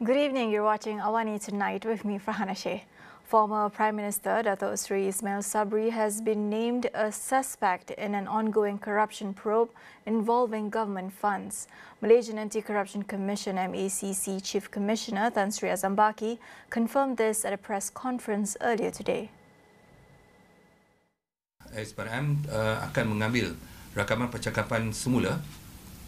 Good evening, you're watching AWANI Tonight with me, Farhana Sheikh. Former Prime Minister Dato' Sri Ismail Sabri has been named a suspect in an ongoing corruption probe involving government funds. Malaysian Anti-Corruption Commission MACC Chief Commissioner Tan Sri Azambaki confirmed this at a press conference earlier today. SPRM akan mengambil rakaman percakapan semula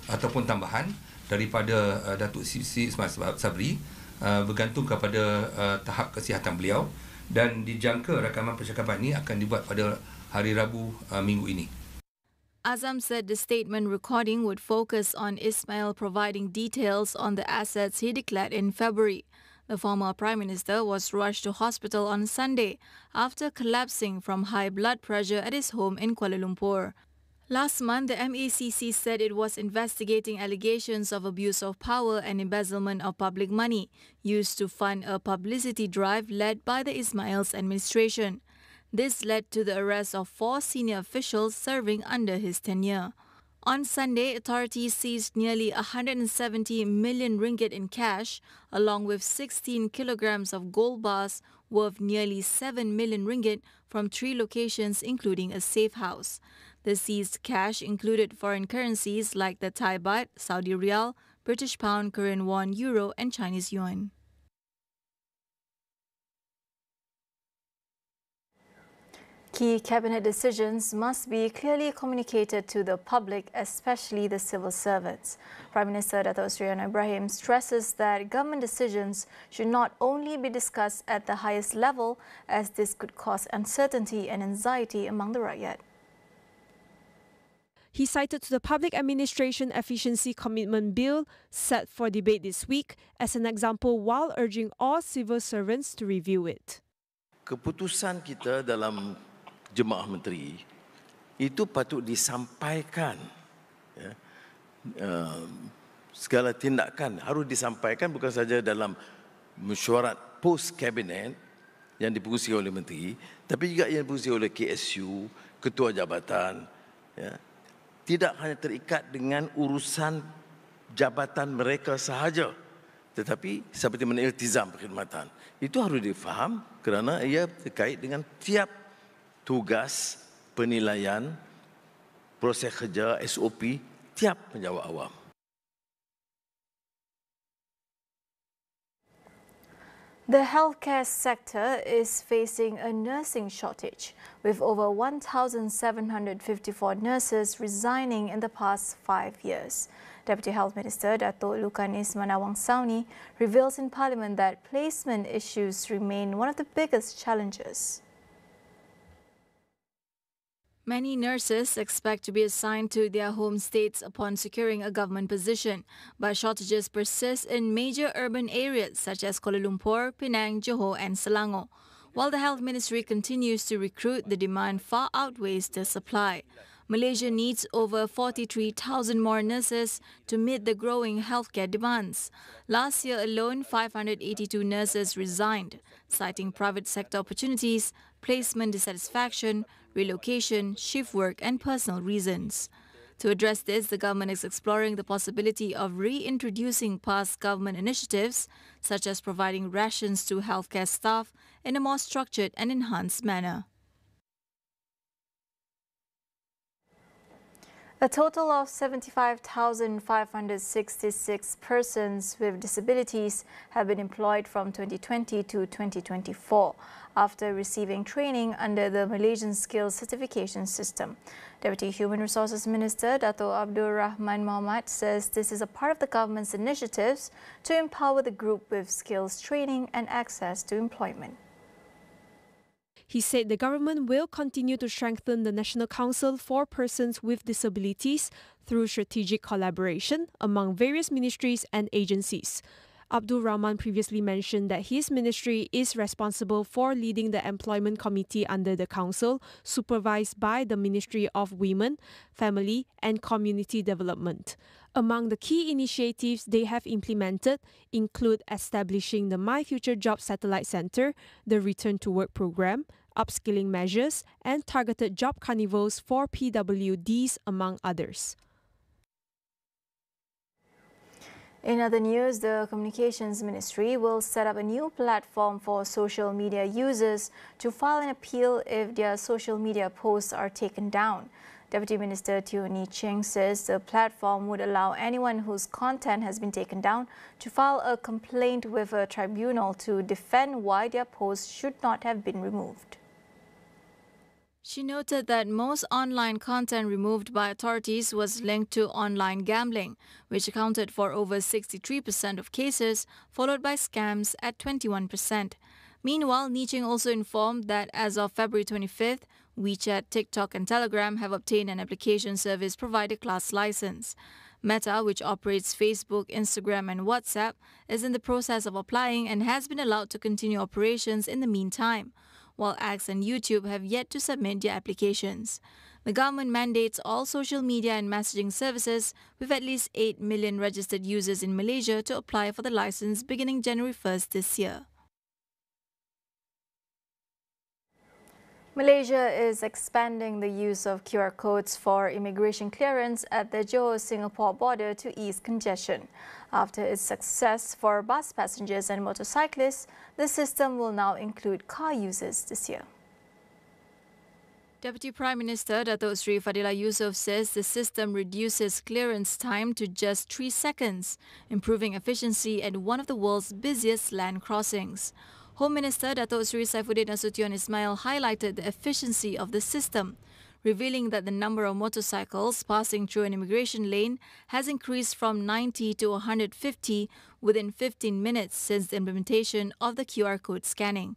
ataupun tambahan daripada Datuk Sri Ismail Sabri bergantung kepada tahap kesihatan beliau dan dijangka rakaman percakapan ini akan dibuat pada hari Rabu minggu ini. Azam said the statement recording would focus on Ismail providing details on the assets he declared in February. The former Prime Minister was rushed to hospital on Sunday after collapsing from high blood pressure at his home in Kuala Lumpur. Last month, the MACC said it was investigating allegations of abuse of power and embezzlement of public money used to fund a publicity drive led by the Ismail's administration. This led to the arrest of 4 senior officials serving under his tenure. On Sunday, authorities seized nearly 170 million ringgit in cash, along with 16 kilograms of gold bars worth nearly 7 million ringgit from 3 locations, including a safe house. The seized cash included foreign currencies like the Thai baht, Saudi rial, British pound, Korean won, euro and Chinese yuan. Key cabinet decisions must be clearly communicated to the public, especially the civil servants. Prime Minister Dato' Sri Anwar Ibrahim stresses that government decisions should not only be discussed at the highest level, as this could cause uncertainty and anxiety among the rakyat. He cited the Public Administration Efficiency Commitment Bill set for debate this week as an example while urging all civil servants to review it. Keputusan kita dalam Jemaah Menteri itu patut disampaikan. Ya. Segala tindakan harus disampaikan bukan saja dalam mesyuarat post kabinet yang dipengerusi oleh menteri, tapi juga yang dipengerusi oleh KSU, ketua jabatan. Ya. Tidak hanya terikat dengan urusan jabatan mereka sahaja, tetapi seperti mana iltizam perkhidmatan. Itu harus difaham kerana ia terkait dengan tiap tugas penilaian, proses kerja, SOP, tiap penjawat awam. The healthcare sector is facing a nursing shortage, with over 1,754 nurses resigning in the past 5 years. Deputy Health Minister Dato' Lukanis Manawang Sauni reveals in Parliament that placement issues remain one of the biggest challenges. Many nurses expect to be assigned to their home states upon securing a government position, but shortages persist in major urban areas such as Kuala Lumpur, Penang, Johor and Selangor. While the Health Ministry continues to recruit, the demand far outweighs the supply. Malaysia needs over 43,000 more nurses to meet the growing healthcare demands. Last year alone, 582 nurses resigned, citing private sector opportunities, placement dissatisfaction, relocation, shift work and personal reasons. To address this, the government is exploring the possibility of reintroducing past government initiatives, such as providing rations to healthcare staff in a more structured and enhanced manner. A total of 75,566 persons with disabilities have been employed from 2020 to 2024 after receiving training under the Malaysian Skills Certification System. Deputy Human Resources Minister Dato' Abdul Rahman Mohamad says this is a part of the government's initiatives to empower the group with skills training and access to employment. He said the government will continue to strengthen the National Council for Persons with Disabilities through strategic collaboration among various ministries and agencies. Abdul Rahman previously mentioned that his ministry is responsible for leading the employment committee under the council, supervised by the Ministry of Women, Family and Community Development. Among the key initiatives they have implemented include establishing the My Future Jobs Satellite Centre, the Return to Work program, upskilling measures, and targeted job carnivals for PWDs, among others. In other news, the Communications Ministry will set up a new platform for social media users to file an appeal if their social media posts are taken down. Deputy Minister Teo Ni Ching says the platform would allow anyone whose content has been taken down to file a complaint with a tribunal to defend why their posts should not have been removed. She noted that most online content removed by authorities was linked to online gambling, which accounted for over 63% of cases, followed by scams at 21%. Meanwhile, Niching also informed that as of February 25th, WeChat, TikTok and Telegram have obtained an application service provider class license. Meta, which operates Facebook, Instagram and WhatsApp, is in the process of applying and has been allowed to continue operations in the meantime, while X and YouTube have yet to submit their applications. The government mandates all social media and messaging services with at least 8 million registered users in Malaysia to apply for the license beginning January 1st this year. Malaysia is expanding the use of QR codes for immigration clearance at the Johor-Singapore border to ease congestion. After its success for bus passengers and motorcyclists, the system will now include car users this year. Deputy Prime Minister Datuk Sri Fadilah Yusof says the system reduces clearance time to just 3 seconds, improving efficiency at one of the world's busiest land crossings. Home Minister Datuk Sri Saifuddin Nasution Ismail highlighted the efficiency of the system, revealing that the number of motorcycles passing through an immigration lane has increased from 90 to 150 within 15 minutes since the implementation of the QR code scanning.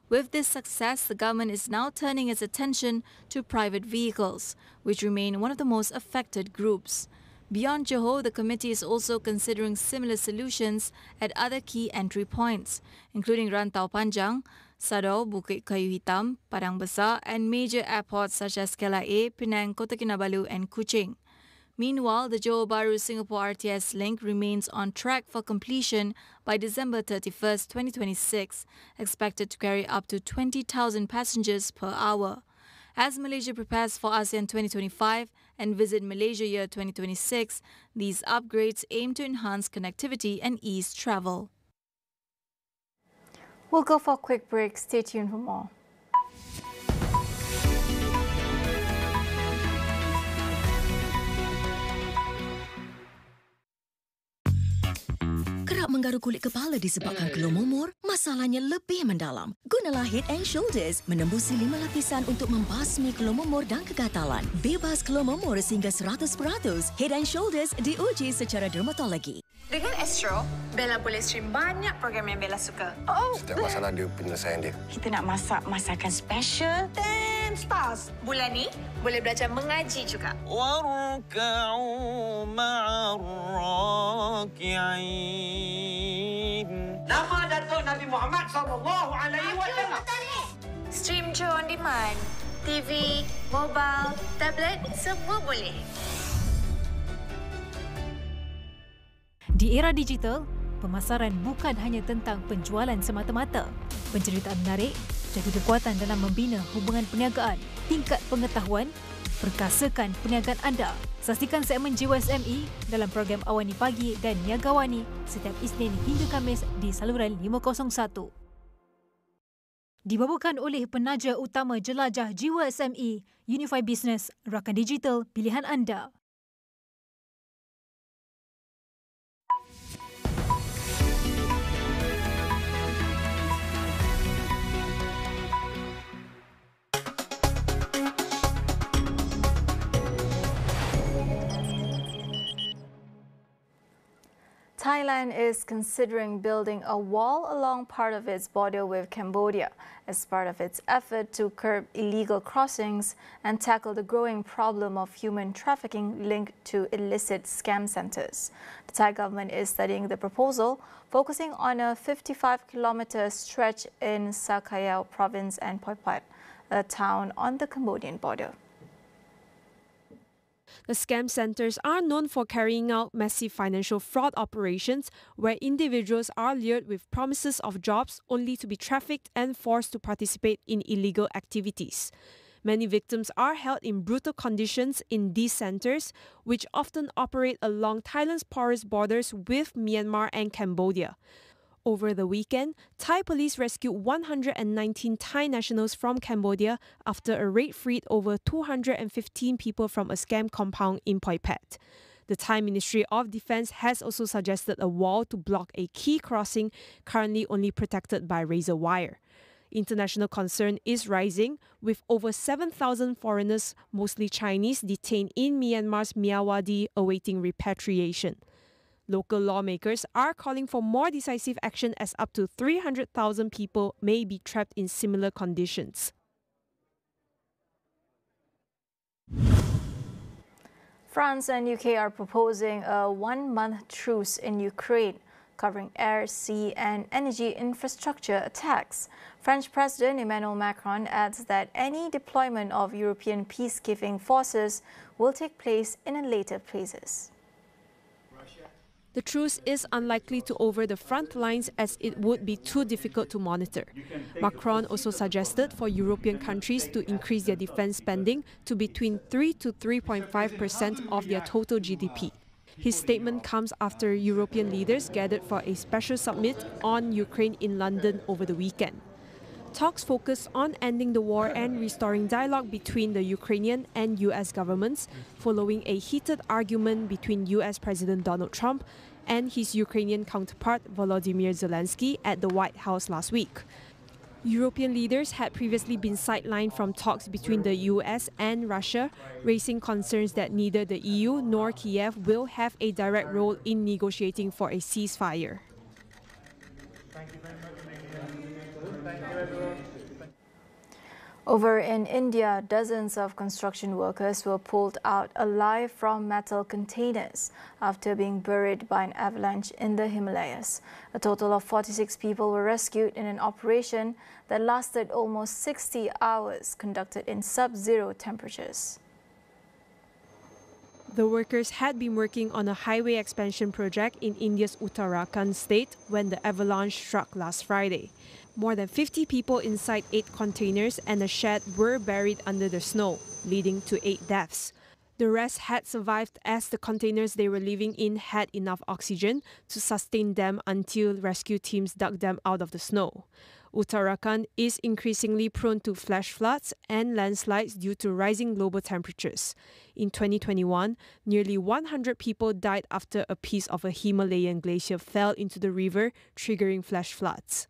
With this success, the government is now turning its attention to private vehicles, which remain one of the most affected groups. Beyond Johor, the committee is also considering similar solutions at other key entry points, including Rantau Panjang, Sadau, Bukit Kayu Hitam, Padang Besar and major airports such as Kelah A, Penang, Kota Kinabalu and Kuching. Meanwhile, the Johor Bahru Singapore RTS link remains on track for completion by December 31st, 2026, expected to carry up to 20,000 passengers per hour. As Malaysia prepares for ASEAN 2025 and Visit Malaysia Year 2026, these upgrades aim to enhance connectivity and ease travel. We'll go for a quick break. Stay tuned for more. Kerap menggaru kulit kepala disebabkan kelumumur, masalahnya lebih mendalam. Gunalah Head & Shoulders menembusi 5 lapisan untuk membasmi kelumumur dan kegatalan. Bebas kelumumur sehingga 100%. Head & Shoulders diuji secara dermatologi. Dengan Astro, Bella boleh stream banyak program yang Bella suka. Setiap masalah dia penyelesaian dia. Kita nak masak masakan special 10 stars. Bulan ni, boleh belajar mengaji juga. وَارْكَعُوا مَعَ الرَّاكِعِينَ. Nama Datuk Nabi Muhammad SAW. Stream Johor On Demand. TV, mobile, tablet, semua boleh. Di era digital, pemasaran bukan hanya tentang penjualan semata-mata. Penceritaan menarik jadi kekuatan dalam membina hubungan perniagaan, tingkat pengetahuan, perkasakan perniagaan anda. Saksikan segmen Jiwa SME dalam program AWANI Pagi dan Niaga AWANI setiap Isnin hingga Khamis di saluran 501. Dibawakan oleh penaja utama jelajah Jiwa SME, Unify Business, rakan digital pilihan anda. Thailand is considering building a wall along part of its border with Cambodia as part of its effort to curb illegal crossings and tackle the growing problem of human trafficking linked to illicit scam centers. The Thai government is studying the proposal, focusing on a 55-kilometer stretch in Sa Kaeo province and Poi Pat, a town on the Cambodian border. The scam centers are known for carrying out massive financial fraud operations where individuals are lured with promises of jobs only to be trafficked and forced to participate in illegal activities. Many victims are held in brutal conditions in these centres, which often operate along Thailand's porous borders with Myanmar and Cambodia. Over the weekend, Thai police rescued 119 Thai nationals from Cambodia after a raid freed over 215 people from a scam compound in Phoi Phet. The Thai Ministry of Defence has also suggested a wall to block a key crossing currently only protected by razor wire. International concern is rising, with over 7,000 foreigners, mostly Chinese, detained in Myanmar's Myawaddy awaiting repatriation. Local lawmakers are calling for more decisive action as up to 300,000 people may be trapped in similar conditions. France and UK are proposing a one-month truce in Ukraine, covering air, sea and energy infrastructure attacks. French President Emmanuel Macron adds that any deployment of European peacekeeping forces will take place in a later phases. The truce is unlikely to over the front lines as it would be too difficult to monitor. Macron also suggested for European countries to increase their defence spending to between 3 to 3.5% of their total GDP. His statement comes after European leaders gathered for a special summit on Ukraine in London over the weekend. Talks focus on ending the war and restoring dialogue between the Ukrainian and US governments following a heated argument between US President Donald Trump and his Ukrainian counterpart Volodymyr Zelensky at the White House last week. European leaders had previously been sidelined from talks between the US and Russia, raising concerns that neither the EU nor Kiev will have a direct role in negotiating for a ceasefire. Over in India, dozens of construction workers were pulled out alive from metal containers after being buried by an avalanche in the Himalayas. A total of 46 people were rescued in an operation that lasted almost 60 hours, conducted in sub-zero temperatures. The workers had been working on a highway expansion project in India's Uttarakhand state when the avalanche struck last Friday. More than 50 people inside 8 containers and a shed were buried under the snow, leading to 8 deaths. The rest had survived as the containers they were living in had enough oxygen to sustain them until rescue teams dug them out of the snow. Uttarakhand is increasingly prone to flash floods and landslides due to rising global temperatures. In 2021, nearly 100 people died after a piece of a Himalayan glacier fell into the river, triggering flash floods.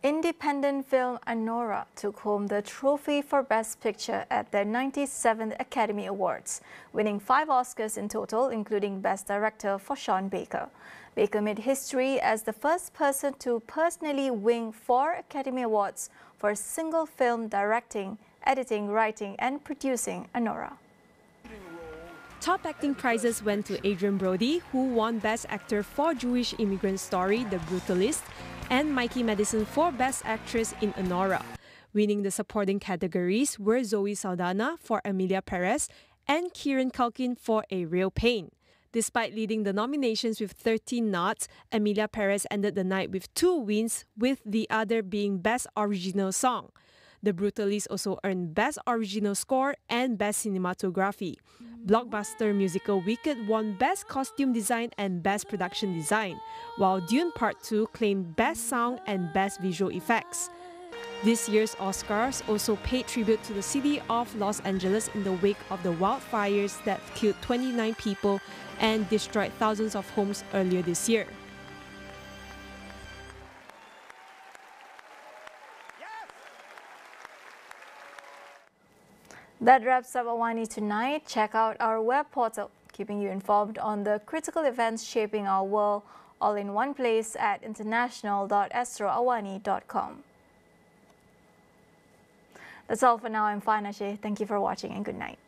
Independent film Anora took home the trophy for Best Picture at the 97th Academy Awards, winning 5 Oscars in total, including Best Director for Sean Baker. Baker made history as the first person to personally win 4 Academy Awards for a single film directing, editing, writing and producing Anora. Top acting prizes went to Adrian Brody, who won Best Actor for Jewish Immigrant Story, The Brutalist, and Mikey Madison for Best Actress in Anora. Winning the supporting categories were Zoe Saldana for Emilia Perez and Kieran Culkin for A Real Pain. Despite leading the nominations with 13 nods, Emilia Perez ended the night with 2 wins, with the other being Best Original Song. The Brutalist also earned Best Original Score and Best Cinematography. Blockbuster musical Wicked won Best Costume Design and Best Production Design, while Dune Part 2 claimed Best Sound and Best Visual Effects. This year's Oscars also paid tribute to the city of Los Angeles in the wake of the wildfires that killed 29 people and destroyed thousands of homes earlier this year. That wraps up AWANI tonight. Check out our web portal, keeping you informed on the critical events shaping our world, all in one place at international.astroawani.com. That's all for now. I'm Farhana Sheikh. Thank you for watching and good night.